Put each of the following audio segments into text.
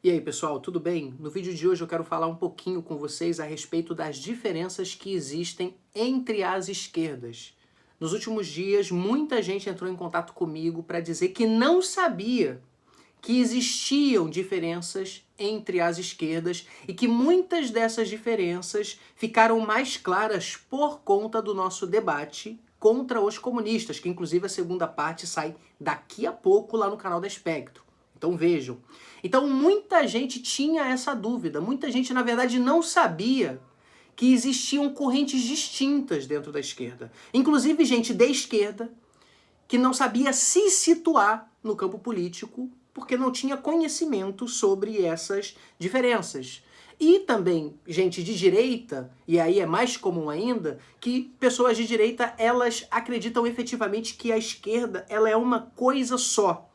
E aí, pessoal, tudo bem? No vídeo de hoje eu quero falar um pouquinho com vocês a respeito das diferenças que existem entre as esquerdas. Nos últimos dias, muita gente entrou em contato comigo para dizer que não sabia que existiam diferenças entre as esquerdas e que muitas dessas diferenças ficaram mais claras por conta do nosso debate contra os comunistas, que inclusive a segunda parte sai daqui a pouco lá no canal da Espectro. Então vejam. Então muita gente tinha essa dúvida, muita gente na verdade não sabia que existiam correntes distintas dentro da esquerda. Inclusive gente da esquerda que não sabia se situar no campo político porque não tinha conhecimento sobre essas diferenças. E também gente de direita, e aí é mais comum ainda, que pessoas de direita elas acreditam efetivamente que a esquerda ela é uma coisa só.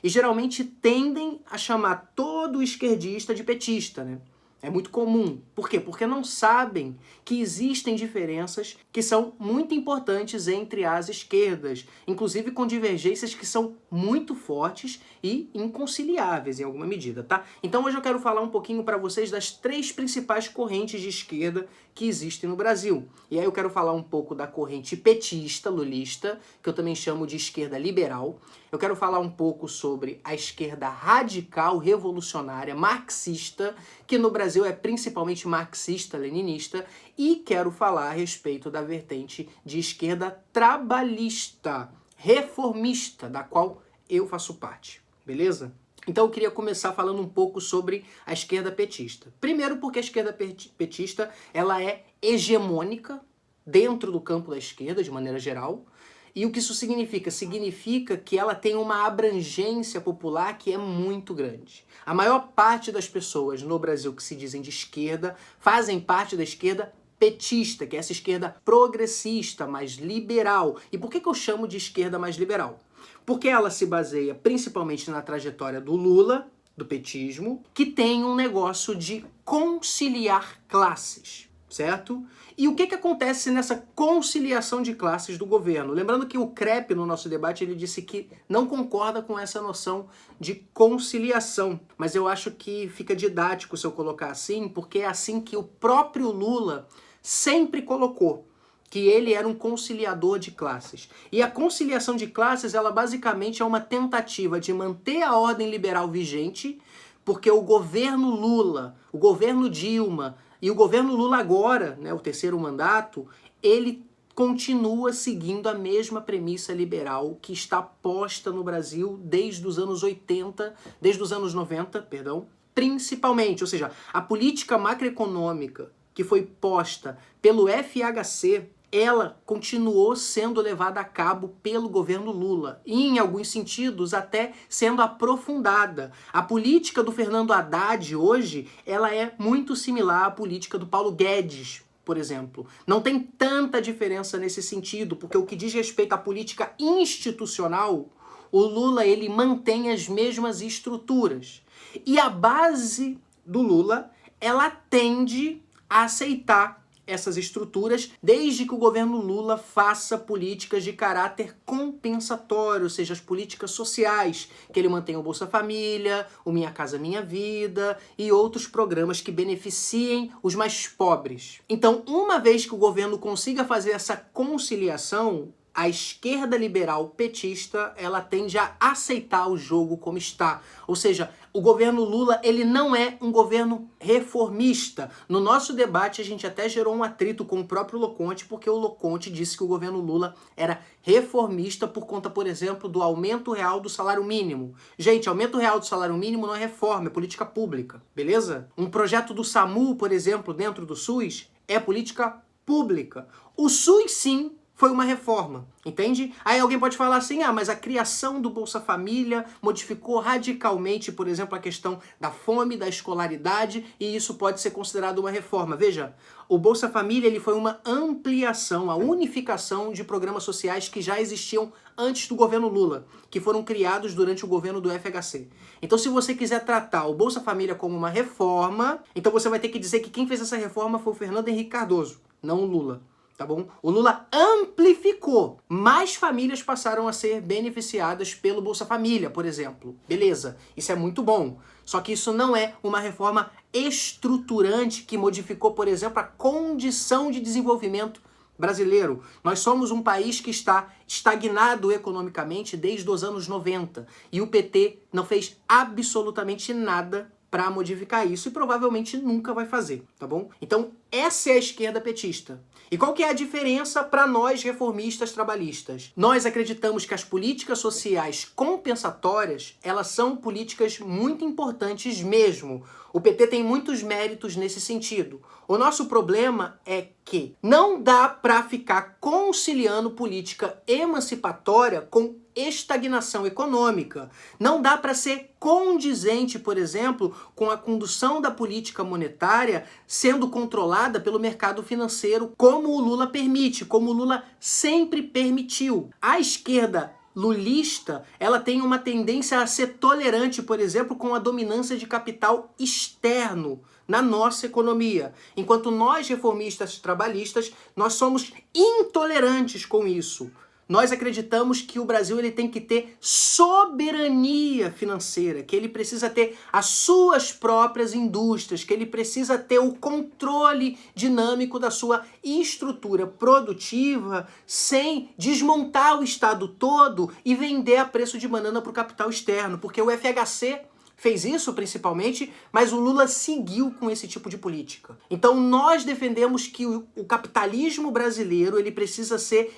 E geralmente tendem a chamar todo esquerdista de petista, né? É muito comum. Por quê? Porque não sabem que existem diferenças que são muito importantes entre as esquerdas, inclusive com divergências que são muito fortes e inconciliáveis em alguma medida, tá? Então hoje eu quero falar um pouquinho para vocês das três principais correntes de esquerda que existem no Brasil. E aí eu quero falar um pouco da corrente petista, lulista, que eu também chamo de esquerda liberal. Eu quero falar um pouco sobre a esquerda radical, revolucionária, marxista, que no Brasil é principalmente marxista-leninista, e quero falar a respeito da vertente de esquerda trabalhista, reformista, da qual eu faço parte, beleza? Então eu queria começar falando um pouco sobre a esquerda petista. Primeiro porque a esquerda petista ela é hegemônica dentro do campo da esquerda, de maneira geral. E o que isso significa? Significa que ela tem uma abrangência popular que é muito grande. A maior parte das pessoas no Brasil que se dizem de esquerda fazem parte da esquerda petista, que é essa esquerda progressista, mais liberal. E por que eu chamo de esquerda mais liberal? Porque ela se baseia principalmente na trajetória do Lula, do petismo, que tem um negócio de conciliar classes, certo? E o que acontece nessa conciliação de classes do governo? Lembrando que o Krepp, no nosso debate, ele disse que não concorda com essa noção de conciliação. Mas eu acho que fica didático se eu colocar assim, porque é assim que o próprio Lula sempre colocou, que ele era um conciliador de classes. E a conciliação de classes, ela basicamente é uma tentativa de manter a ordem liberal vigente, porque o governo Lula, o governo Dilma e o governo Lula agora, né, o terceiro mandato, ele continua seguindo a mesma premissa liberal que está posta no Brasil desde os anos 80, desde os anos 90, perdão, principalmente, ou seja, a política macroeconômica que foi posta pelo FHC, ela continuou sendo levada a cabo pelo governo Lula e, em alguns sentidos, até sendo aprofundada. A política do Fernando Haddad hoje, ela é muito similar à política do Paulo Guedes, por exemplo. Não tem tanta diferença nesse sentido, porque o que diz respeito à política institucional, o Lula ele mantém as mesmas estruturas. E a base do Lula, ela tende a aceitar essas estruturas, desde que o governo Lula faça políticas de caráter compensatório, ou seja, as políticas sociais, que ele mantenha o Bolsa Família, o Minha Casa Minha Vida e outros programas que beneficiem os mais pobres. Então, uma vez que o governo consiga fazer essa conciliação, a esquerda liberal petista, ela tende a aceitar o jogo como está. Ou seja, o governo Lula, ele não é um governo reformista. No nosso debate, a gente até gerou um atrito com o próprio Loconte, porque o Loconte disse que o governo Lula era reformista por conta, por exemplo, do aumento real do salário mínimo. Gente, aumento real do salário mínimo não é reforma, é política pública, beleza? Um projeto do SAMU, por exemplo, dentro do SUS, é política pública. O SUS, sim, foi uma reforma, entende? Aí alguém pode falar assim, mas a criação do Bolsa Família modificou radicalmente, por exemplo, a questão da fome, da escolaridade, e isso pode ser considerado uma reforma. Veja, o Bolsa Família ele foi uma ampliação, a unificação de programas sociais que já existiam antes do governo Lula, que foram criados durante o governo do FHC. Então, se você quiser tratar o Bolsa Família como uma reforma, então você vai ter que dizer que quem fez essa reforma foi o Fernando Henrique Cardoso, não o Lula. tá bom? O Lula amplificou. Mais famílias passaram a ser beneficiadas pelo Bolsa Família, por exemplo. Beleza, isso é muito bom. Só que isso não é uma reforma estruturante que modificou, por exemplo, a condição de desenvolvimento brasileiro. Nós somos um país que está estagnado economicamente desde os anos 90 e o PT não fez absolutamente nada para modificar isso e provavelmente nunca vai fazer, tá bom? Então, essa é a esquerda petista. E qual que é a diferença para nós reformistas trabalhistas? Nós acreditamos que as políticas sociais compensatórias, elas são políticas muito importantes mesmo. O PT tem muitos méritos nesse sentido. O nosso problema é que não dá para ficar conciliando política emancipatória com estagnação econômica. Não dá para ser condizente, por exemplo, com a condução da política monetária sendo controlada pelo mercado financeiro, como o Lula permite, como o Lula sempre permitiu. A esquerda lulista, ela tem uma tendência a ser tolerante, por exemplo, com a dominância de capital externo na nossa economia. Enquanto nós, reformistas trabalhistas, nós somos intolerantes com isso. Nós acreditamos que o Brasil ele tem que ter soberania financeira, que ele precisa ter as suas próprias indústrias, que ele precisa ter o controle dinâmico da sua estrutura produtiva sem desmontar o Estado todo e vender a preço de banana para o capital externo, porque o FHC fez isso principalmente, mas o Lula seguiu com esse tipo de política. Então nós defendemos que o capitalismo brasileiro ele precisa ser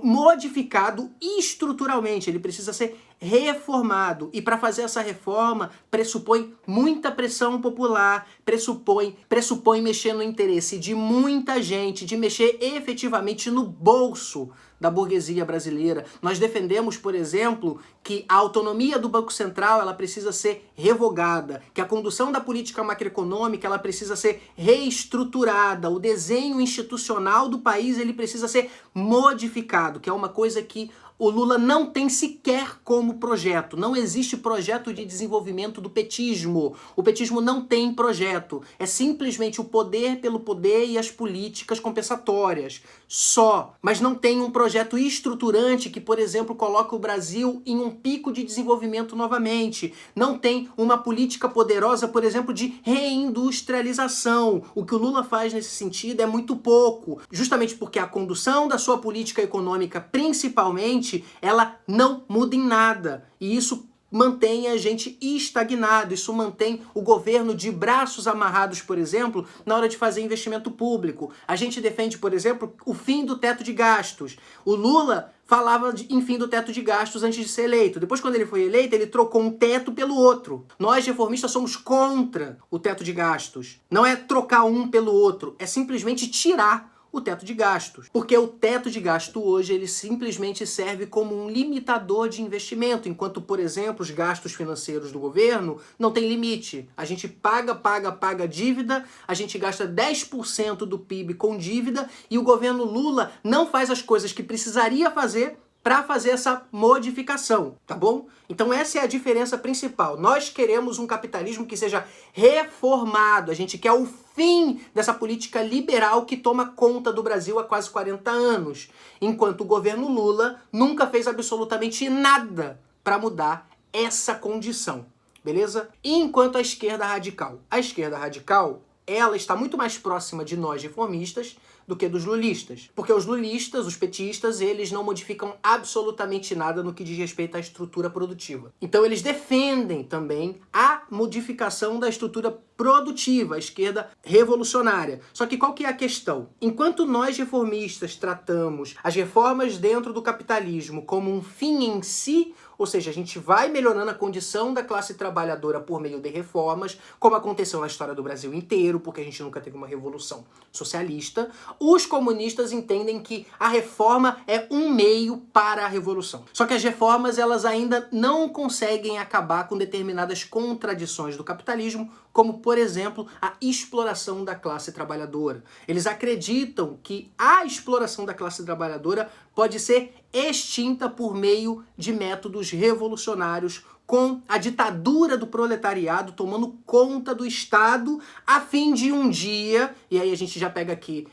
modificado estruturalmente, ele precisa ser reformado. E para fazer essa reforma pressupõe muita pressão popular, pressupõe mexer no interesse de muita gente, de mexer efetivamente no bolso da burguesia brasileira. Nós defendemos, por exemplo, que a autonomia do Banco Central ela precisa ser revogada, que a condução da política macroeconômica ela precisa ser reestruturada, o desenho institucional do país ele precisa ser modificado, que é uma coisa que o Lula não tem sequer como projeto. Não existe projeto de desenvolvimento do petismo. O petismo não tem projeto. É simplesmente o poder pelo poder e as políticas compensatórias. Só. Mas não tem um projeto estruturante que, por exemplo, coloque o Brasil em um pico de desenvolvimento novamente. Não tem uma política poderosa, por exemplo, de reindustrialização. O que o Lula faz nesse sentido é muito pouco. Justamente porque a condução da sua política econômica, principalmente, ela não muda em nada. E isso mantém a gente estagnado. Isso mantém o governo de braços amarrados, por exemplo, na hora de fazer investimento público. A gente defende, por exemplo, o fim do teto de gastos. O Lula falava em fim do teto de gastos antes de ser eleito. Depois, quando ele foi eleito, ele trocou um teto pelo outro. Nós, reformistas, somos contra o teto de gastos. Não é trocar um pelo outro, é simplesmente tirar o teto de gastos. Porque o teto de gasto hoje, ele simplesmente serve como um limitador de investimento, enquanto, por exemplo, os gastos financeiros do governo não tem limite. A gente paga dívida, a gente gasta 10% do PIB com dívida e o governo Lula não faz as coisas que precisaria fazer para fazer essa modificação, tá bom? Então essa é a diferença principal. Nós queremos um capitalismo que seja reformado. A gente quer o fim dessa política liberal que toma conta do Brasil há quase 40 anos. Enquanto o governo Lula nunca fez absolutamente nada para mudar essa condição, beleza? E enquanto a esquerda radical? A esquerda radical, ela está muito mais próxima de nós reformistas do que dos lulistas. Porque os lulistas, os petistas, eles não modificam absolutamente nada no que diz respeito à estrutura produtiva. Então eles defendem também a modificação da estrutura produtiva, a esquerda revolucionária. Só que qual que é a questão? Enquanto nós reformistas tratamos as reformas dentro do capitalismo como um fim em si, ou seja, a gente vai melhorando a condição da classe trabalhadora por meio de reformas, como aconteceu na história do Brasil inteiro, porque a gente nunca teve uma revolução socialista, os comunistas entendem que a reforma é um meio para a revolução. Só que as reformas, elas ainda não conseguem acabar com determinadas contradições do capitalismo, como, por exemplo, a exploração da classe trabalhadora. Eles acreditam que a exploração da classe trabalhadora pode ser extinta por meio de métodos revolucionários com a ditadura do proletariado tomando conta do Estado a fim de um dia, e aí a gente já pega aqui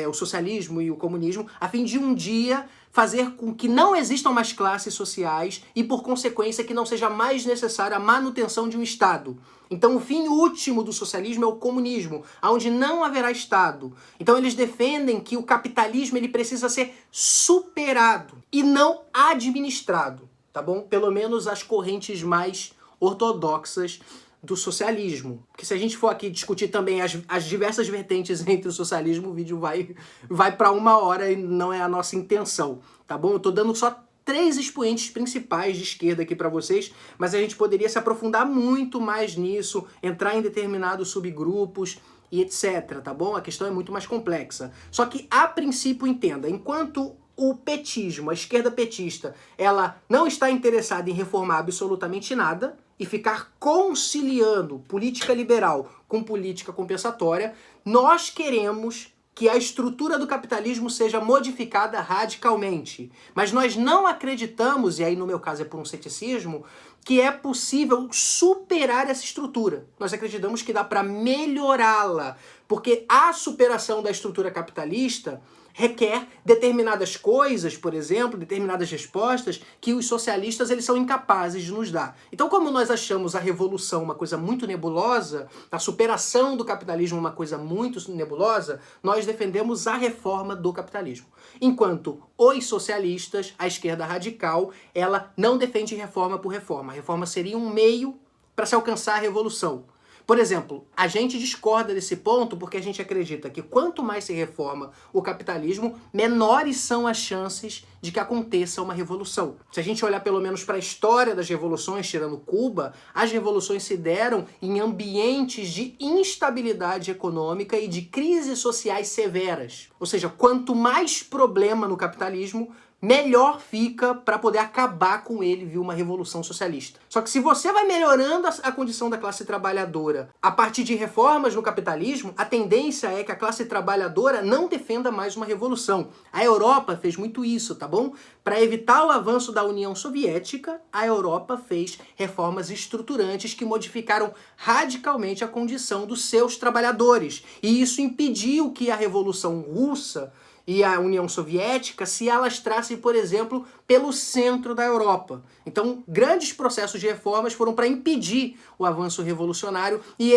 o socialismo e o comunismo, a fim de um dia fazer com que não existam mais classes sociais e, por consequência, que não seja mais necessária a manutenção de um Estado. Então, o fim último do socialismo é o comunismo, onde não haverá Estado. Então, eles defendem que o capitalismo ele precisa ser superado e não administrado, tá bom? Pelo menos as correntes mais ortodoxas do socialismo. Porque se a gente for aqui discutir também as diversas vertentes entre o socialismo, o vídeo vai para 1 hora e não é a nossa intenção, tá bom? Eu tô dando só 3 expoentes principais de esquerda aqui para vocês, mas a gente poderia se aprofundar muito mais nisso, entrar em determinados subgrupos e etc, tá bom? A questão é muito mais complexa. Só que, a princípio, entenda, enquanto o petismo, a esquerda petista, ela não está interessada em reformar absolutamente nada e ficar conciliando política liberal com política compensatória, nós queremos que a estrutura do capitalismo seja modificada radicalmente. Mas nós não acreditamos, e aí no meu caso é por um ceticismo, que é possível superar essa estrutura. Nós acreditamos que dá para melhorá-la, porque a superação da estrutura capitalista requer determinadas coisas, por exemplo, determinadas respostas que os socialistas eles são incapazes de nos dar. Então, como nós achamos a revolução uma coisa muito nebulosa, a superação do capitalismo uma coisa muito nebulosa, nós defendemos a reforma do capitalismo. Enquanto os socialistas, a esquerda radical, ela não defende reforma por reforma. A reforma seria um meio para se alcançar a revolução. Por exemplo, a gente discorda desse ponto porque a gente acredita que quanto mais se reforma o capitalismo, menores são as chances de que aconteça uma revolução. Se a gente olhar pelo menos para a história das revoluções, tirando Cuba, as revoluções se deram em ambientes de instabilidade econômica e de crises sociais severas. Ou seja, quanto mais problema no capitalismo, melhor fica para poder acabar com ele, viu, uma revolução socialista. Só que se você vai melhorando a condição da classe trabalhadora a partir de reformas no capitalismo, a tendência é que a classe trabalhadora não defenda mais uma revolução. A Europa fez muito isso, tá bom? Para evitar o avanço da União Soviética, a Europa fez reformas estruturantes que modificaram radicalmente a condição dos seus trabalhadores. E isso impediu que a Revolução Russa e a União Soviética se alastrasse, por exemplo, pelo centro da Europa. Então, grandes processos de reformas foram para impedir o avanço revolucionário e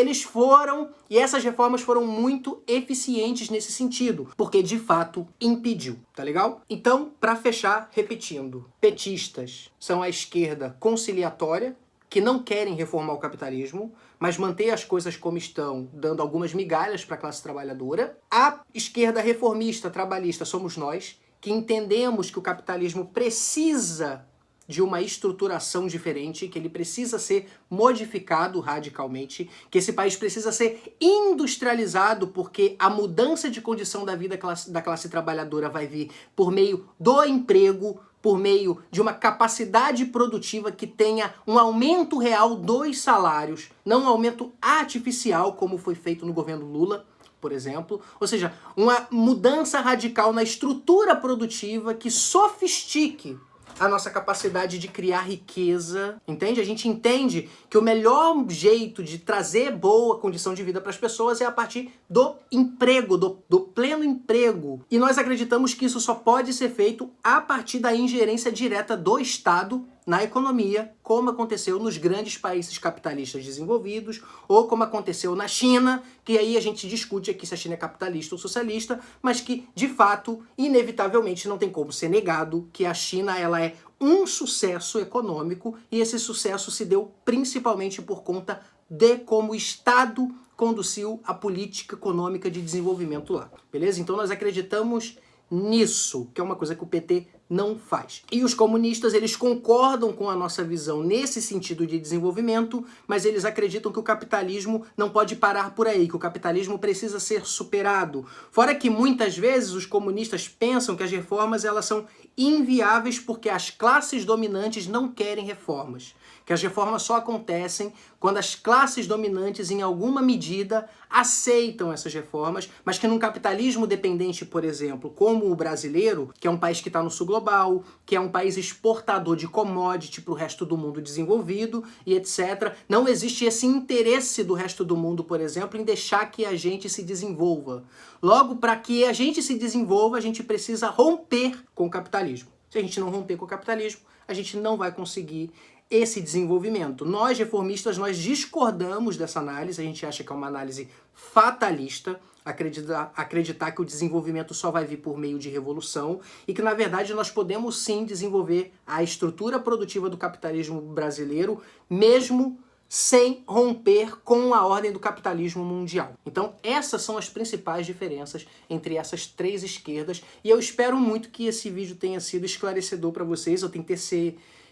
essas reformas foram muito eficientes nesse sentido, porque de fato impediu, tá legal? Então, para fechar, repetindo, petistas são a esquerda conciliatória, que não querem reformar o capitalismo, mas manter as coisas como estão, dando algumas migalhas para a classe trabalhadora. A esquerda reformista, trabalhista, somos nós, que entendemos que o capitalismo precisa de uma estruturação diferente, que ele precisa ser modificado radicalmente, que esse país precisa ser industrializado, porque a mudança de condição da vida da classe trabalhadora vai vir por meio do emprego, por meio de uma capacidade produtiva que tenha um aumento real dos salários, não um aumento artificial, como foi feito no governo Lula, por exemplo. Ou seja, uma mudança radical na estrutura produtiva que sofistique a nossa capacidade de criar riqueza, entende? A gente entende que o melhor jeito de trazer boa condição de vida para as pessoas é a partir do emprego, do pleno emprego. E nós acreditamos que isso só pode ser feito a partir da ingerência direta do Estado na economia, como aconteceu nos grandes países capitalistas desenvolvidos, ou como aconteceu na China, que aí a gente discute aqui se a China é capitalista ou socialista, mas que, de fato, inevitavelmente não tem como ser negado que a China ela é um sucesso econômico, e esse sucesso se deu principalmente por conta de como o Estado conduziu a política econômica de desenvolvimento lá, beleza? Então nós acreditamos nisso, que é uma coisa que o PT não faz. E os comunistas, eles concordam com a nossa visão nesse sentido de desenvolvimento, mas eles acreditam que o capitalismo não pode parar por aí, que o capitalismo precisa ser superado. Fora que muitas vezes os comunistas pensam que as reformas elas são inviáveis porque as classes dominantes não querem reformas. Que as reformas só acontecem quando as classes dominantes, em alguma medida, aceitam essas reformas, mas que num capitalismo dependente, por exemplo, como o brasileiro, que é um país que está no sul global, que é um país exportador de commodity para o resto do mundo desenvolvido e etc., não existe esse interesse do resto do mundo, por exemplo, em deixar que a gente se desenvolva. Logo, para que a gente se desenvolva, a gente precisa romper com o capitalismo. Se a gente não romper com o capitalismo, a gente não vai conseguir esse desenvolvimento. Nós, reformistas, nós discordamos dessa análise, a gente acha que é uma análise fatalista, acreditar que o desenvolvimento só vai vir por meio de revolução e que, na verdade, nós podemos sim desenvolver a estrutura produtiva do capitalismo brasileiro, mesmo sem romper com a ordem do capitalismo mundial. Então, essas são as principais diferenças entre essas três esquerdas e eu espero muito que esse vídeo tenha sido esclarecedor para vocês.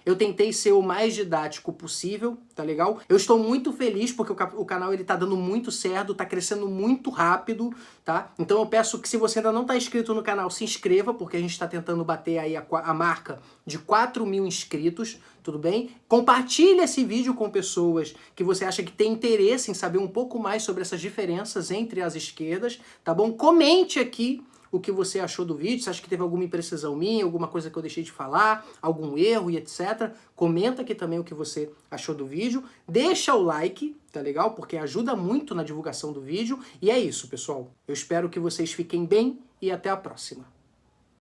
Eu tentei ser o mais didático possível, tá legal? Eu estou muito feliz porque o canal ele tá dando muito certo, tá crescendo muito rápido, tá? Então eu peço que se você ainda não tá inscrito no canal, se inscreva, porque a gente tá tentando bater aí a marca de 4.000 inscritos, tudo bem? Compartilhe esse vídeo com pessoas que você acha que tem interesse em saber um pouco mais sobre essas diferenças entre as esquerdas, tá bom? Comente aqui o que você achou do vídeo, se acha que teve alguma imprecisão minha, alguma coisa que eu deixei de falar, algum erro e etc. Comenta aqui também o que você achou do vídeo. Deixa o like, tá legal? Porque ajuda muito na divulgação do vídeo. E é isso, pessoal. Eu espero que vocês fiquem bem e até a próxima.